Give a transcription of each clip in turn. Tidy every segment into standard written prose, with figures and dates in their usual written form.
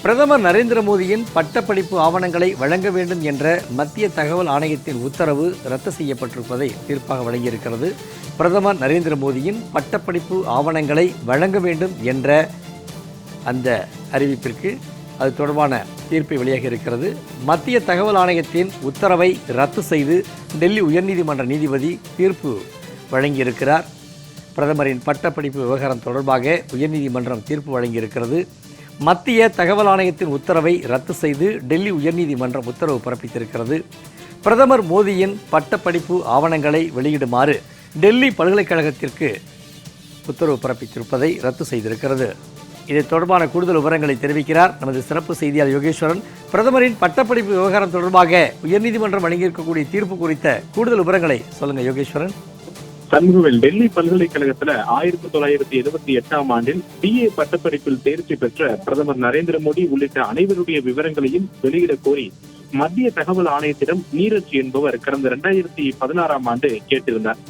பிரதமர் நரேந்திர மோடியின் பட்டப்படிப்பு ஆவணங்களை வழங்க வேண்டும் என்ற மத்திய தகவல் ஆணையத்தின் உத்தரவு ரத்து செய்யப்பட்டிருப்பதை தீர்ப்பாக வழங்கியிருக்கிறது. பிரதமர் நரேந்திர மோடியின் பட்டப்படிப்பு ஆவணங்களை வழங்க வேண்டும் என்ற அந்த அறிவிப்பிற்கு அது தொடர்பான தீர்ப்பை வெளியாக இருக்கிறது. மத்திய தகவல் ஆணையத்தின் உத்தரவை ரத்து செய்து டெல்லி உயர்நீதிமன்ற நீதிபதி தீர்ப்பு வழங்கியிருக்கிறார். பிரதமரின் பட்டப்படிப்பு விவகாரம் தொடர்பாக உயர்நீதிமன்றம் தீர்ப்பு வழங்கியிருக்கிறது. மத்திய தகவல் ஆணையத்தின் உத்தரவை ரத்து செய்து டெல்லி உயர்நீதிமன்றம் உத்தரவு பிறப்பித்திருக்கிறது. பிரதமர் மோடியின் பட்டப்படிப்பு ஆவணங்களை வெளியிடுமாறு டெல்லி பல்கலைக்கழகத்திற்கு உத்தரவு பிறப்பித்திருப்பதை ரத்து செய்திருக்கிறது. இது தொடர்பான கூடுதல் விவரங்களை தெரிவிக்கிறார் நமது சிறப்பு செய்தியாளர் யோகேஸ்வரன். பிரதமரின் பட்டப்படிப்பு விவகாரம் தொடர்பாக உயர்நீதிமன்றம் வழங்கியிருக்கக்கூடிய தீர்ப்பு குறித்த கூடுதல் விவரங்களை சொல்லுங்க யோகேஸ்வரன். சண்முகவேல், டெல்லி பல்கலைக்கழகத்துல 1978ஆம் ஆண்டில் BA பட்டப்படிப்பில் தேர்ச்சி பெற்ற பிரதமர் நரேந்திர மோடி உள்ளிட்ட அனைவருடைய விவரங்களையும் வெளியிட கோரி மத்திய தகவல் ஆணையத்திடம் நீரஜ் என்பவர் கடந்த 2016ஆம் ஆண்டு கேட்டிருந்தார்.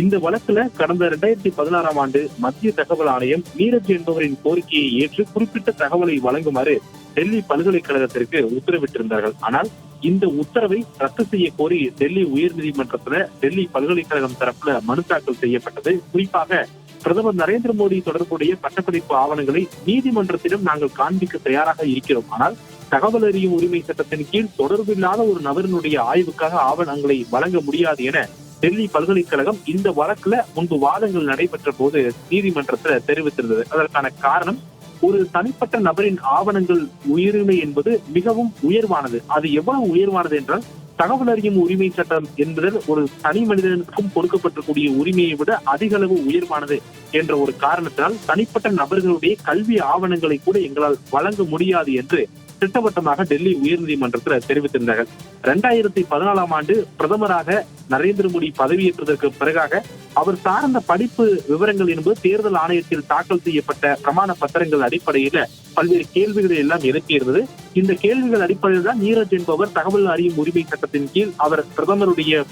இந்த வழக்குல கடந்த 2016ஆம் ஆண்டு மத்திய தகவல் ஆணையம் நீரஜ் என்பவரின் கோரிக்கையை ஏற்று குறிப்பிட்ட தகவலை வழங்குமாறு டெல்லி பல்கலைக்கழகத்திற்கு உத்தரவிட்டிருந்தார்கள். ஆனால் இந்த உத்தரவை ரத்து செய்ய கோரி டெல்லி உயர்நீதிமன்றத்துல டெல்லி பல்கலைக்கழகம் தரப்புல மனு தாக்கல் செய்யப்பட்டது. குறிப்பாக பிரதமர் நரேந்திர மோடி தொடர்புடைய பட்டப்படிப்பு ஆவணங்களை நீதிமன்றத்திடம் நாங்கள் காண்பிக்க தயாராக இருக்கிறோம். ஆனால் தகவல் அறியும் உரிமை சட்டத்தின் கீழ் தொடர்பில்லாத ஒரு நபரினுடைய ஆய்வுக்காக ஆவணங்களை வழங்க முடியாது என டெல்லி பல்கலைக்கழகம் இந்த வழக்குல முன்பு வாதங்கள் நடைபெற்ற போது நீதிமன்றத்துல தெரிவித்திருந்தது. அதற்கான காரணம், ஒரு தனிப்பட்ட நபரின் ஆவணங்கள் உரிமை என்பது மிகவும் உயர்வானது. அது எவ்வளவு உயர்வானது என்றால், தகவல் அறியும் உரிமை சட்டம் என்பதில் ஒரு தனி மனிதனுக்கும் கொடுக்கப்பட்டிருக்கூடிய உரிமையை விட அதிக அளவு உயர்வானது என்ற ஒரு காரணத்தினால் தனிப்பட்ட நபர்களுடைய கல்வி ஆவணங்களை கூட எங்களால் வழங்க முடியாது என்று திட்டவட்டமாக டெல்லி உயர்நீதிமன்றத்தில் தெரிவித்திருந்தார்கள். 2014ஆம் ஆண்டு பிரதமராக நரேந்திர மோடி பதவியேற்றதற்கு பிறகாக அவர் சார்ந்த படிப்பு விவரங்கள் என்பது தேர்தல் ஆணையத்தில் தாக்கல் செய்யப்பட்ட பிரமாண பத்திரங்கள் அடிப்படையில பல்வேறு கேள்விகளை எல்லாம் எழுப்பியிருந்தது. இந்த கேள்விகள் அடிப்படையில் தான் நீரஜ் என்பவர் தகவல் அறியும் உரிமை சட்டத்தின் கீழ் அவர் பிரதமருடைய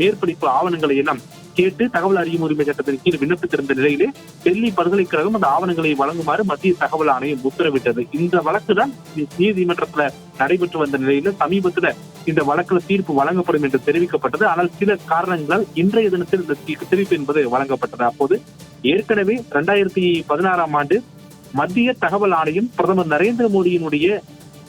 மேற்படிப்பு ஆவணங்களை எல்லாம் கேட்டு தகவல் அறியும் உரிமை சட்டத்தின் கீழ் விண்ணப்பித்திருந்த நிலையிலே டெல்லி பல்கலைக்கழகம் அந்த ஆவணங்களை வழங்குமாறு மத்திய தகவல் ஆணையம் உத்தரவிட்டது. இந்த வழக்கு தான் நீதிமன்றத்துல நடைபெற்று வந்த நிலையில சமீபத்துல இந்த வழக்குல தீர்ப்பு வழங்கப்படும் என்று தெரிவிக்கப்பட்டது. ஆனால் சில காரணங்களால் இன்றைய தினத்தில் இந்த தீர்ப்பு என்பது வழங்கப்பட்டது. அப்போது ஏற்கனவே 2016ஆம் ஆண்டு மத்திய தகவல் ஆணையம் பிரதமர் நரேந்திர மோடியினுடைய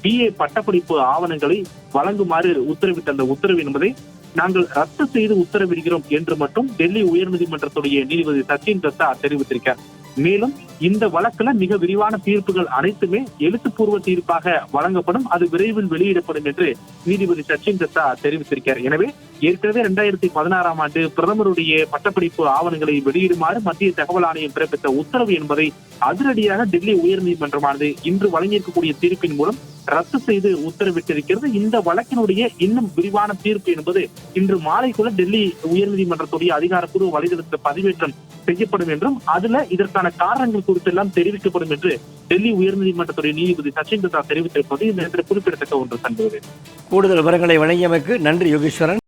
BA பட்டப்படிப்பு ஆவணங்களை வழங்குமாறு உத்தரவிட்ட அந்த உத்தரவு என்பதை நாங்கள் ரத்து செய்து உத்தரவிடுகிறோம் என்று மட்டும் டெல்லி உயர்நீதிமன்றத்துடைய நீதிபதி சச்சின் தத்தா தெரிவித்திருக்கார். மேலும் இந்த வழக்குல மிக விரிவான தீர்ப்புகள் அனைத்துமே எழுத்துப்பூர்வ தீர்ப்பாக வழங்கப்படும், அது விரைவில் வெளியிடப்படும் என்று நீதிபதி சச்சின் தத்தா தெரிவித்திருக்கார். எனவே ஏற்கனவே 2016ஆம் ஆண்டு பிரதமருடைய பட்டப்படிப்பு ஆவணங்களை வெளியிடுமாறு மத்திய தகவல் ஆணையம் பிறப்பித்த உத்தரவு என்பதை அதிரடியாக டெல்லி உயர்நீதிமன்றமானது இன்று வழங்கியிருக்கக்கூடிய தீர்ப்பின் மூலம் ரத்து செய்து உத்தரவிட்டிருக்கிறது. இந்த வழக்கினுடைய இன்னும் விரிவான தீர்ப்பு என்பது இன்று மாலைக்குள்ள டெல்லி உயர்நீதிமன்றத்துடைய அதிகாரப்பூர்வ வலைதளத்தில் பதிவேற்றம் செய்யப்படும் என்றும் அதுல இதற்கான காரணங்கள் குறித்து எல்லாம் தெரிவிக்கப்படும் என்று டெல்லி உயர்நீதிமன்றத்துடைய நீதிபதி சச்சின் தத்தா தெரிவித்திருப்பது இந்த நேரத்தில் குறிப்பிடத்தக்க ஒன்று. சண்முகவேல், கூடுதல் விவரங்களை வழங்கியமைக்கு நன்றி யோகேஸ்வரன்.